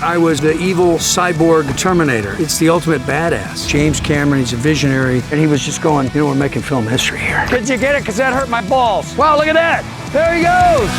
I was the evil cyborg Terminator. It's the ultimate badass. James Cameron, he's a visionary, and he was just going, you know, we're making film history here. Did you get it? Because that hurt my balls. Wow, look at that. There he goes.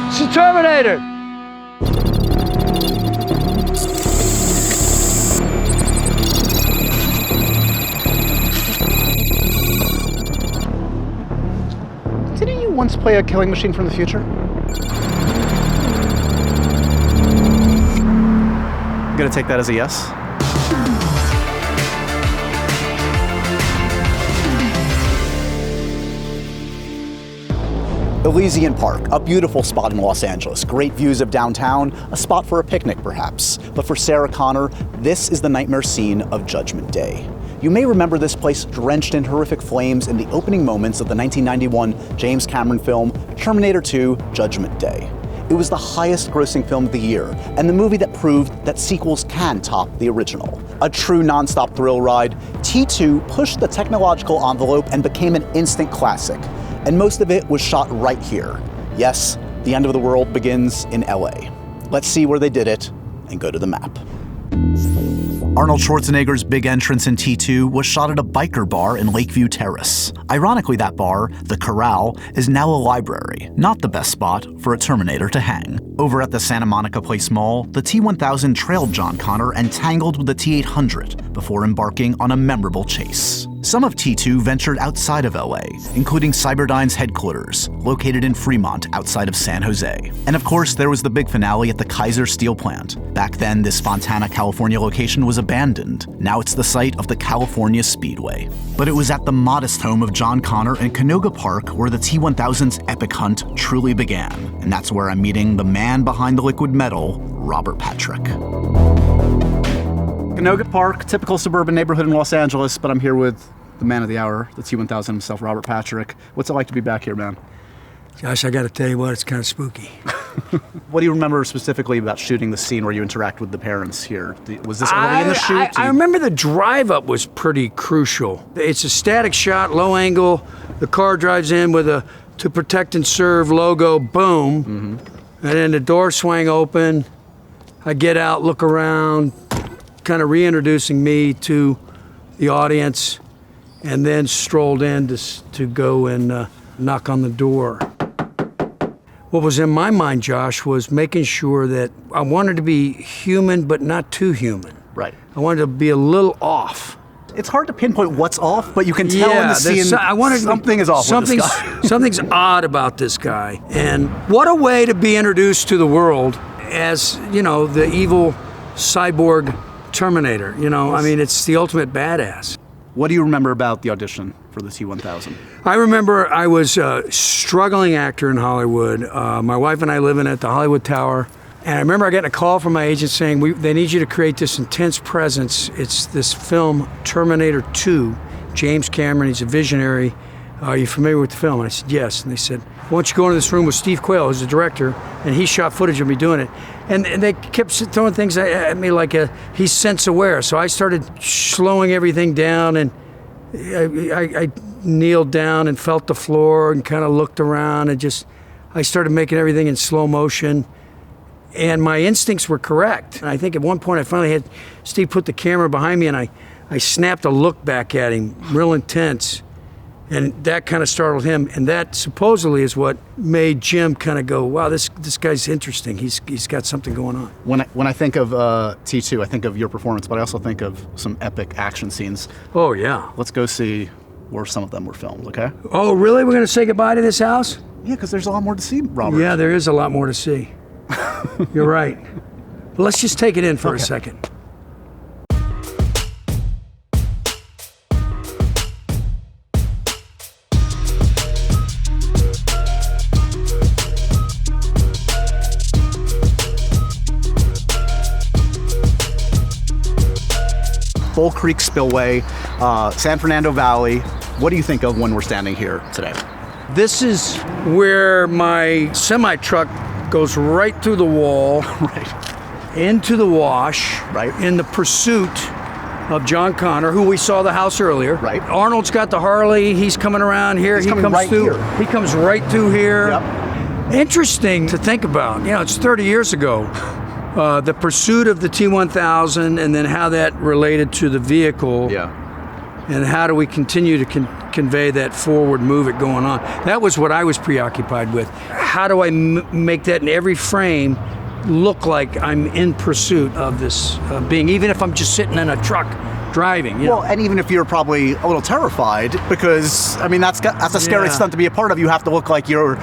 It's the Terminator. Didn't you once play a killing machine from the future? I'm gonna take that as a yes. Elysian Park, a beautiful spot in Los Angeles. Great views of downtown, a spot for a picnic perhaps. But for Sarah Connor, this is the nightmare scene of Judgment Day. You may remember this place drenched in horrific flames in the opening moments of the 1991 James Cameron film, Terminator 2: Judgment Day. It was the highest grossing film of the year, and the movie that proved that sequels can top the original. A true non-stop thrill ride, T2 pushed the technological envelope and became an instant classic. And most of it was shot right here. Yes, the end of the world begins in LA. Let's see where they did it and go to the map. Arnold Schwarzenegger's big entrance in T2 was shot at a biker bar in Lakeview Terrace. Ironically, that bar, the Corral, is now a library, not the best spot for a Terminator to hang. Over at the Santa Monica Place Mall, the T-1000 trailed John Connor and tangled with the T-800 before embarking on a memorable chase. Some of T2 ventured outside of LA, including Cyberdyne's headquarters, located in Fremont outside of San Jose. And of course, there was the big finale at the Kaiser Steel plant. Back then, this Fontana, California location was abandoned. Now it's the site of the California Speedway. But it was at the modest home of John Connor in Canoga Park where the T-1000's epic hunt truly began. And that's where I'm meeting the man behind the liquid metal, Robert Patrick. Canoga Park, typical suburban neighborhood in Los Angeles, but I'm here with the man of the hour, the T-1000 himself, Robert Patrick. What's it like to be back here, man? Josh, I gotta tell you what, it's kind of spooky. What do you remember specifically about shooting the scene where you interact with the parents here? Was this early in the shoot? I remember the drive-up was pretty crucial. It's a static shot, low angle. The car drives in with a "To Protect and Serve" logo, boom. Mm-hmm. And then the door swang open. I get out, look around, kind of reintroducing me to the audience, and then strolled in to go and knock on the door. What was in my mind, Josh, was making sure that I wanted to be human, but not too human. Right. I wanted to be a little off. It's hard to pinpoint what's off, but you can tell in the scene something is off with this guy. Something's odd about this guy. And what a way to be introduced to the world as, you know, the evil cyborg Terminator. You know, I mean, it's the ultimate badass. What do you remember about the audition for the T-1000? I remember I was a struggling actor in Hollywood. My wife and I living at the Hollywood Tower. And I remember I getting a call from my agent saying, they need you to create this intense presence. It's this film, Terminator 2. James Cameron, he's a visionary. Are you familiar with the film? And I said, yes. And they said, why don't you go into this room with Steve Quayle, who's the director, and he shot footage of me doing it. And they kept throwing things at me like he's sense-aware. So I started slowing everything down, and I kneeled down and felt the floor and kind of looked around, and I started making everything in slow motion. And my instincts were correct. And I think at one point I finally had Steve put the camera behind me, and I snapped a look back at him, real intense. And that kind of startled him, and that supposedly is what made Jim kind of go, wow, this guy's interesting. He's got something going on. When I think of T2, I think of your performance, but I also think of some epic action scenes. Oh, yeah. Let's go see where some of them were filmed, okay? Oh, really? We're going to say goodbye to this house? Yeah, because there's a lot more to see, Robert. Yeah, there is a lot more to see. You're right. Well, let's just take it in for a second. Bull Creek Spillway, San Fernando Valley. What do you think of when we're standing here today? This is where my semi-truck goes right through the wall, right, into the wash, right, in the pursuit of John Connor, who we saw the house earlier. Right. Arnold's got the Harley. He's coming around here. He comes right through. Here. He comes right through here. Yep. Interesting to think about. You know, it's 30 years ago. the pursuit of the T-1000, and then how that related to the vehicle. Yeah. And how do we continue to convey that forward move going on? That was what I was preoccupied with. How do I make that in every frame look like I'm in pursuit of this being, even if I'm just sitting in a truck driving. You know? And even if you're probably a little terrified, because I mean that's a scary stunt to be a part of. You have to look like you're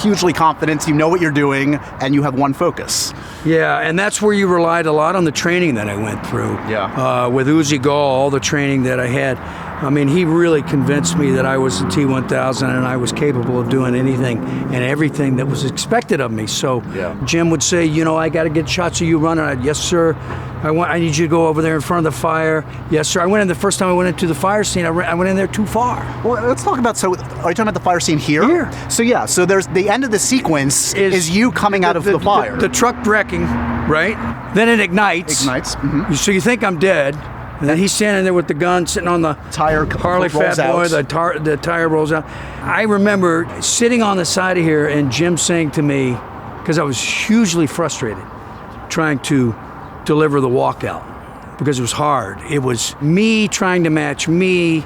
hugely confident, you know what you're doing, and you have one focus. Yeah, and that's where you relied a lot on the training that I went through. Yeah. With Uzi Gall, all the training that I had. I mean, he really convinced me that I was the T-1000 and I was capable of doing anything and everything that was expected of me. So Jim would say, you know, I got to get shots of you running. I'd, yes, sir. I need you to go over there in front of the fire. Yes, sir. I went in the first time I went into the fire scene. I went in there too far. Well, let's talk about, so are you talking about the fire scene here? Here. So yeah, so there's the end of the sequence is you coming out of the fire. The truck wrecking, right? Then it ignites. Mm-hmm. So you think I'm dead. And then he's standing there with the gun, sitting on the tire. Harley Fat Boy. The tire rolls out. I remember sitting on the side of here and Jim saying to me, because I was hugely frustrated, trying to deliver the walkout because it was hard. It was me trying to match me,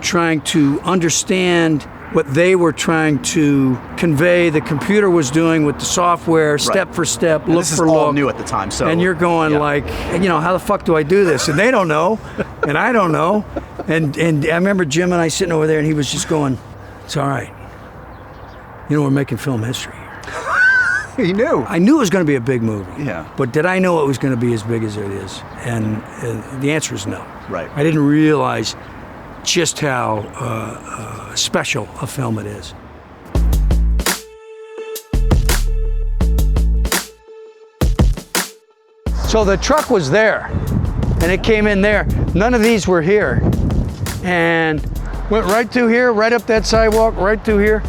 trying to understand what they were trying to convey. The computer was doing with the software, step for step, look this for is look. all new at the time, so. And you're going like, you know, how the fuck do I do this? And they don't know, and I don't know. And I remember Jim and I sitting over there, and he was just going, it's all right. You know, we're making film history here. He knew. I knew it was going to be a big movie. Yeah. But did I know it was going to be as big as it is? And the answer is no. Right. I didn't realize just how special a film it is. So the truck was there, and it came in there. None of these were here. And went right through here, right up that sidewalk, right through here.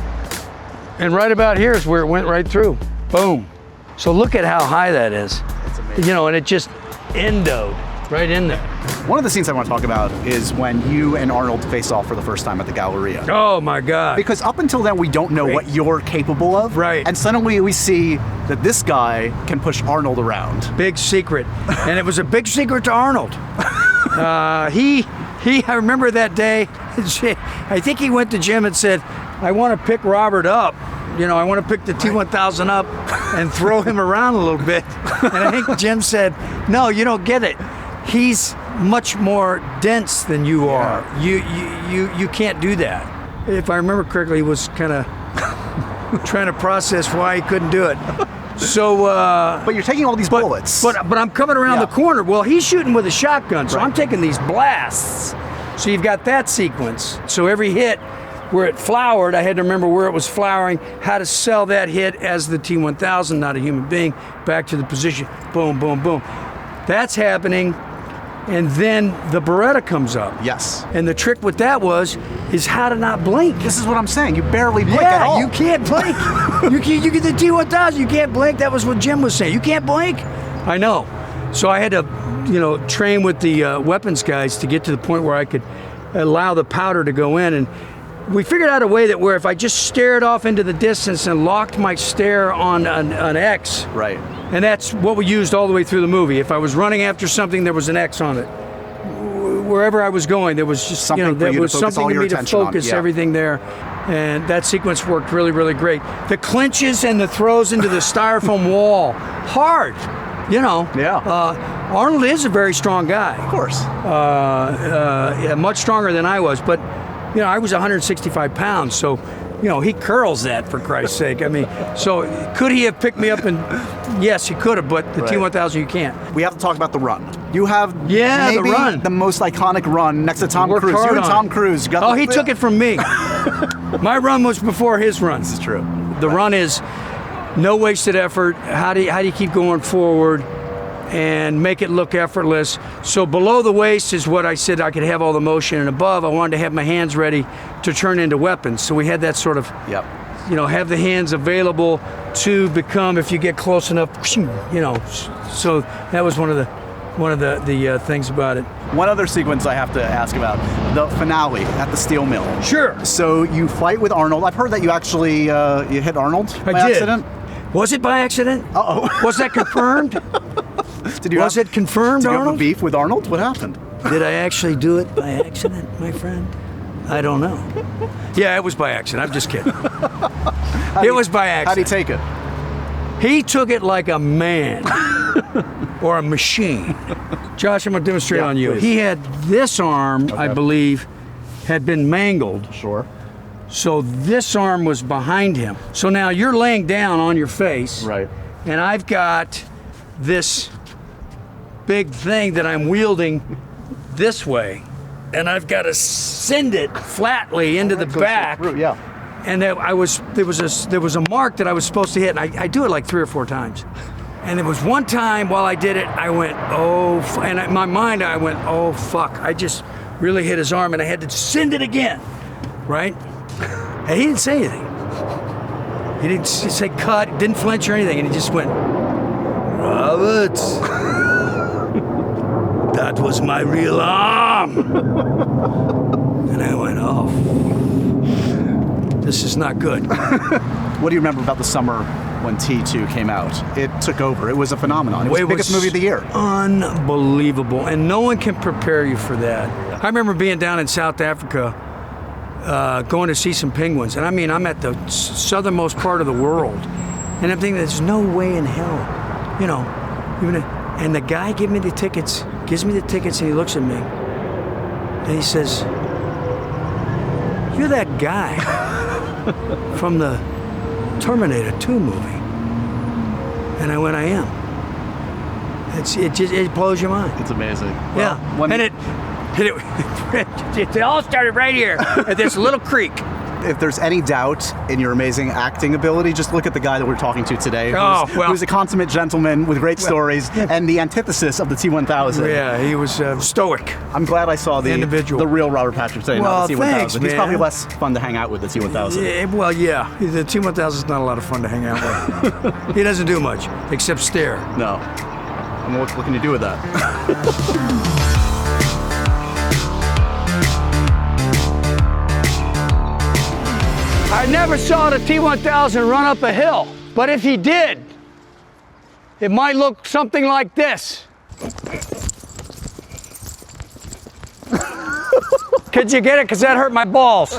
And right about here is where it went right through. Boom. So look at how high that is. That's amazing. You know, and it just endoed right in there. One of the scenes I want to talk about is when you and Arnold face off for the first time at the Galleria. Oh my God. Because up until then, we don't know what you're capable of. Right. And suddenly we see that this guy can push Arnold around. Big secret. And it was a big secret to Arnold. I remember that day, I think he went to Jim and said, I want to pick Robert up. You know, I want to pick the T-1000 up and throw him around a little bit. And I think Jim said, no, you don't get it. He's much more dense than you are. You can't do that. If I remember correctly, he was kind of trying to process why he couldn't do it. So, but you're taking all these bullets. But I'm coming around the corner. Well, he's shooting with a shotgun, so I'm taking these blasts. So you've got that sequence. So every hit where it flowered, I had to remember where it was flowering, how to sell that hit as the T-1000, not a human being, back to the position. Boom, boom, boom. That's happening. And then the Beretta comes up. Yes. And the trick with that is how to not blink. This is what I'm saying. You barely blink at all. You can't blink. you get the T-1000, you can't blink. That was what Jim was saying. You can't blink. I know. So I had to, train with the weapons guys to get to the point where I could allow the powder to go in. And we figured out a way that where if I just stared off into the distance and locked my stare on an X. Right. And that's what we used all the way through the movie. If I was running after something, there was an X on it. Wherever I was going, there was just something there was something to me to focus everything there. And that sequence worked really, really great. The clinches and the throws into the styrofoam wall, hard. Arnold is a very strong guy. Of course. Much stronger than I was, but I was 165 pounds, so he curls that, for Christ's sake. I mean, so could he have picked me up? And yes, he could have, but the T-1000 you can't. We have to talk about the run. You have maybe the most iconic run next to Tom Cruise. You and Tom Cruise. He took it from me. My run was before his run. This is true. The run is no wasted effort. How do you keep going forward and make it look effortless? So below the waist is what I said I could have all the motion, and above I wanted to have my hands ready to turn into weapons. So we had that sort of, have the hands available to become, if you get close enough, So that was one of the things about it. One other sequence I have to ask about, the finale at the steel mill. Sure. So you fight with Arnold. I've heard that you actually you hit Arnold by accident. Was it by accident? Uh-oh. Was that confirmed? Was it confirmed, Did you have a Arnold? beef with Arnold? What happened? Did I actually do it by accident, my friend? I don't know. Yeah, it was by accident. I'm just kidding. It was by accident. How'd he take it? He took it like a man or a machine. Josh, I'm going to demonstrate on you. Please. He had this arm, I Okay. believe, had been mangled. Sure. So this arm was behind him. So now you're laying down on your face. Right. And I've got this big thing that I'm wielding this way. And I've got to send it flatly into the back. Yeah. And there was a mark that I was supposed to hit, and I do it like 3 or 4 times. And there was one time while I did it, I went, oh, and in my mind I went, oh fuck! I just really hit his arm, and I had to send it again, right? And he didn't say anything. He didn't say cut, didn't flinch or anything, and he just went, Roberts, that was my real arm. And I went, oh. This is not good. What do you remember about the summer when T2 came out? It took over. It was a phenomenon. It was the biggest movie of the year. Unbelievable. And no one can prepare you for that. I remember being down in South Africa, going to see some penguins. And I mean, I'm at the southernmost part of the world. And I'm thinking, there's no way in hell, you know. And the guy gives me the tickets, and he looks at me. And he says, you're that guy from the Terminator 2 movie. And I went, I am. It blows your mind. It's amazing. Yeah. Well, And it all started right here at this little creek. if there's any doubt in your amazing acting ability, just look at the guy that we're talking to today, who's a consummate gentleman with great stories and the antithesis of the T-1000. Yeah, he was stoic. I'm glad I saw the individual. the real Robert Patrick today, Well, not the T-1000. thanks, He's man. probably less fun to hang out with, the T-1000. Yeah, well, yeah, the T-1000 is not a lot of fun to hang out with. He doesn't do much except stare. No. And what can you do with that? I never saw the T-1000 run up a hill, but if he did, it might look something like this. Could you get it? Because that hurt my balls.